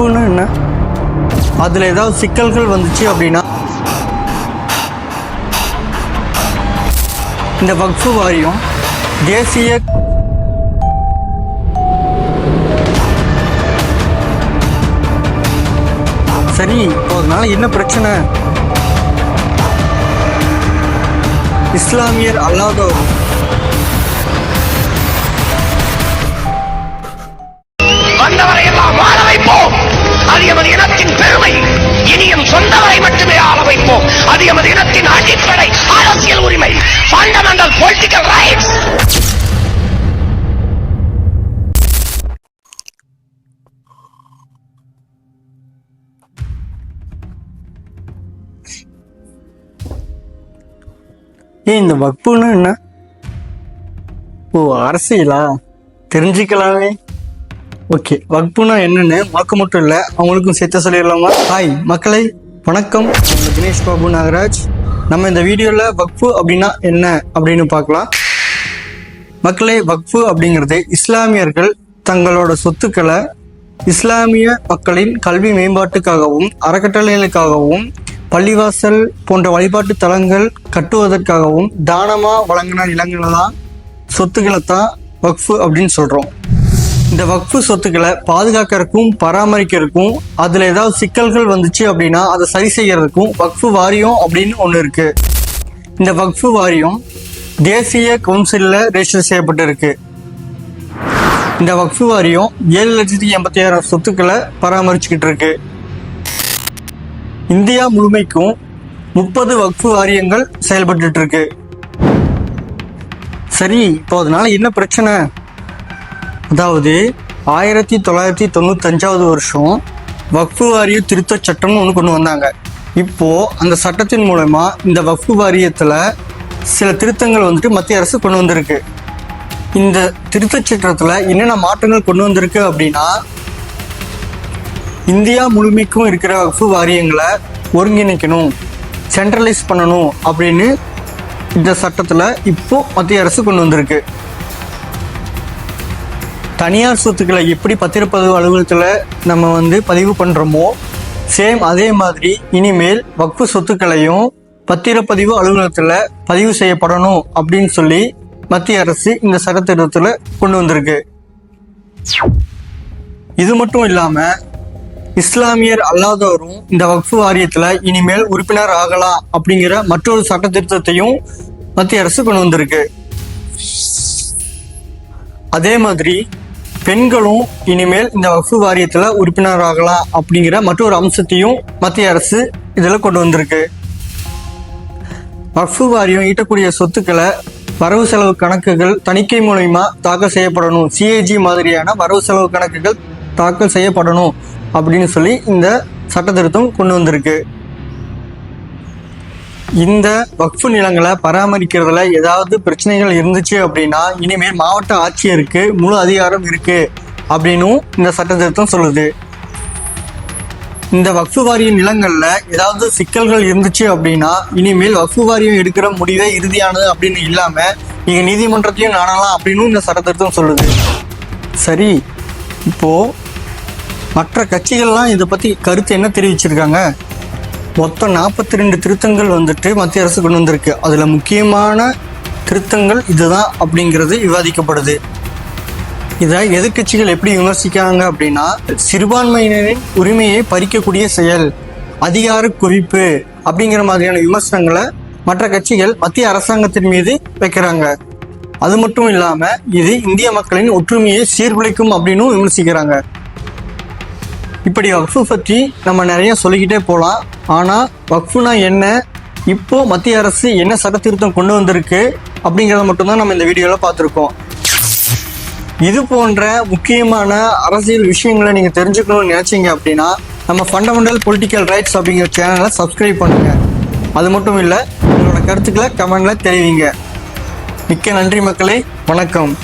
வக்ஃபுன்னு என்ன, அதில் ஏதாவது சிக்கல்கள் வந்துச்சு அப்படின்னா இந்த வக்ஃபு வாரியம் தேசிய சரி அதனால என்ன பிரச்சனை? இஸ்லாமியர் அல்லாதோர் வந்தவரையெல்லாம் வாழ வைப்போம், அது எமது இனத்தின் பெருமை. இனியும் சொந்தவரை மட்டுமே ஆள வைப்போம், அது எமது இனத்தின் அடிப்படை அரசியல் உரிமை, ஃபண்டமெண்டல் பொலிட்டிக்கல் ரைட்ஸ். இந்த வக்ஃபுன்னு என்ன? ஓ, அரசியலா? தெரிஞ்சுக்கலாமே. ஓகே, வக்ஃபுனா என்னன்னு உனக்கு மட்டும் இல்லை அவங்களுக்கும் சேர்த்து சொல்லிடலாமா? ஹாய் மக்களை, வணக்கம். தினேஷ் பாபு நாகராஜ். நம்ம இந்த வீடியோவில் வக்ஃபு அப்படின்னா என்ன அப்படின்னு பார்க்கலாம். மக்களே, வக்ஃபு அப்படிங்கிறது இஸ்லாமியர்கள் தங்களோட சொத்துக்களை இஸ்லாமிய மக்களின் கல்வி மேம்பாட்டுக்காகவும் அறக்கட்டளைகளுக்காகவும் பள்ளிவாசல் போன்ற வழிபாட்டு தலங்கள் கட்டுவதற்காகவும் தானமாக வழங்கின நிலங்களை தான் சொத்துக்களை தான் வக்ஃபு அப்படின்னு சொல்கிறோம். இந்த வக்ஃபு சொத்துக்களை பாதுகாக்கிறதுக்கும் பராமரிக்கிறதுக்கும் அதில் ஏதாவது சிக்கல்கள் வந்துச்சு அப்படின்னா அதை சரி செய்யறதுக்கும் வக்ஃபு வாரியம் அப்படின்னு ஒன்று இருக்குது. இந்த வக்ஃபு வாரியம் தேசிய கவுன்சிலில் ரெஜிஸ்டர் செய்யப்பட்டிருக்கு. இந்த வக்ஃபு வாரியம் 7,86,000 சொத்துக்களை பராமரிச்சுக்கிட்டு இருக்கு. இந்தியா முழுமைக்கும் 30 வக்ஃபு வாரியங்கள் செயல்பட்டு இருக்கு. சரி, இப்போ அதனால என்ன பிரச்சனை? அதாவது 1995 வருஷம் வக்ஃபு வாரிய திருத்த சட்டம்னு ஒன்று கொண்டு வந்தாங்க. இப்போ அந்த சட்டத்தின் மூலமா இந்த வக்ஃபு வாரியத்தில் சில திருத்தங்கள் வந்துட்டு மத்திய அரசு கொண்டு வந்திருக்கு. இந்த திருத்த சட்டத்தில் என்னென்ன மாற்றங்கள் கொண்டு வந்திருக்கு அப்படின்னா, இந்தியா முழுமைக்கும் இருக்கிற வக்ஃபு வாரியங்களை ஒருங்கிணைக்கணும், சென்ட்ரலைஸ் பண்ணணும் அப்படின்னு இந்த சட்டத்தில் இப்போ மத்திய அரசு கொண்டு வந்திருக்கு. தனியார் சொத்துக்களை எப்படி பத்திரப்பதிவு அலுவலகத்தில் நம்ம பதிவு பண்ணுறோமோ சேம் அதே மாதிரி இனிமேல் வக்ஃபு சொத்துக்களையும் பத்திரப்பதிவு அலுவலகத்தில் பதிவு செய்யப்படணும் அப்படின்னு சொல்லி மத்திய அரசு இந்த சட்டத்திட்டத்தில் கொண்டு வந்திருக்கு. இது மட்டும் இல்லாமல் இஸ்லாமியர் அல்லாதவரும் இந்த வக்ஃபு வாரியத்தில் இனிமேல் உறுப்பினர் ஆகலாம் அப்படிங்கிற மற்றொரு சட்ட திருத்தத்தையும் மத்திய அரசு கொண்டு வந்திருக்கு. அதே மாதிரி பெண்களும் இனிமேல் இந்த வக்ஃபு வாரியத்தில் உறுப்பினர் ஆகலாம் அப்படிங்கிற மற்றொரு அம்சத்தையும் மத்திய அரசு இதில் கொண்டு வந்திருக்கு. வக்ஃபு வாரியம் ஈட்டக்கூடிய சொத்துக்களை வரவு செலவு கணக்குகள் தணிக்கை மூலமா தாக்கல் செய்யப்படணும், சிஏஜி மாதிரியான வரவு செலவு கணக்குகள் தாக்கல் செய்யப்படணும் அப்படின்னு சொல்லி இந்த சட்ட திருத்தம் கொண்டு வந்திருக்கு. இந்த வக்ஃபு நிலங்களை பராமரிக்கிறதுல ஏதாவது பிரச்சனைகள் இருந்துச்சு அப்படின்னா இனிமேல் மாவட்ட ஆட்சியருக்கு முழு அதிகாரம் இருக்கு அப்படின்னும் இந்த சட்ட திருத்தம் சொல்லுது. இந்த வக்ஃபு வாரிய நிலங்கள்ல ஏதாவது சிக்கல்கள் இருந்துச்சு அப்படின்னா இனிமேல் வக்ஃபு வாரியம் எடுக்கிற முடிவே இறுதியானது அப்படின்னு இல்லாம நீங்க நீதிமன்றத்தையும் நாடலாம் அப்படின்னு இந்த சட்ட திருத்தம் சொல்லுது. சரி, இப்போ மற்ற கட்சிகள்லாம் இதை பத்தி கருத்து என்ன தெரிவிச்சிருக்காங்க? மொத்தம் 42 திருத்தங்கள் மத்திய அரசு கொண்டு வந்திருக்கு. அதுல முக்கியமான திருத்தங்கள் இதுதான் அப்படிங்கிறது விவாதிக்கப்படுது. இதை எதிர்கட்சிகள் எப்படி விமர்சிக்கிறாங்க அப்படின்னா, சிறுபான்மையினரின் உரிமையை பறிக்கக்கூடிய செயல், அதிகார குவிப்பு அப்படிங்கிற மாதிரியான விமர்சனங்களை மற்ற கட்சிகள் மத்திய அரசாங்கத்தின் மீது வைக்கிறாங்க. அது மட்டும் இல்லாம இது இந்திய மக்களின் ஒற்றுமையை சீர்குலைக்கும் அப்படின்னு விமர்சிக்கிறாங்க. இப்படி வக்ஃபு பற்றி நம்ம நிறைய சொல்லிக்கிட்டே போகலாம். ஆனால் வக்ஃபுனா என்ன, இப்போ மத்திய அரசு என்ன சட்ட திருத்தம் கொண்டு வந்திருக்கு அப்படிங்கிறத மட்டும்தான் நம்ம இந்த வீடியோவில் பார்த்துருக்கோம். இது போன்ற முக்கியமான அரசியல் விஷயங்களை நீங்கள் தெரிஞ்சுக்கணும்னு நினைச்சீங்க அப்படின்னா நம்ம ஃபண்டமெண்டல் பொலிட்டிக்கல் ரைட்ஸ் அப்படிங்கிற சேனலை சப்ஸ்கிரைப் பண்ணுங்க. அது மட்டும் இல்லை, உங்களோட கருத்துக்களை கமெண்ட்ல தெரிவிங்க. மிக்க நன்றி மக்களே, வணக்கம்.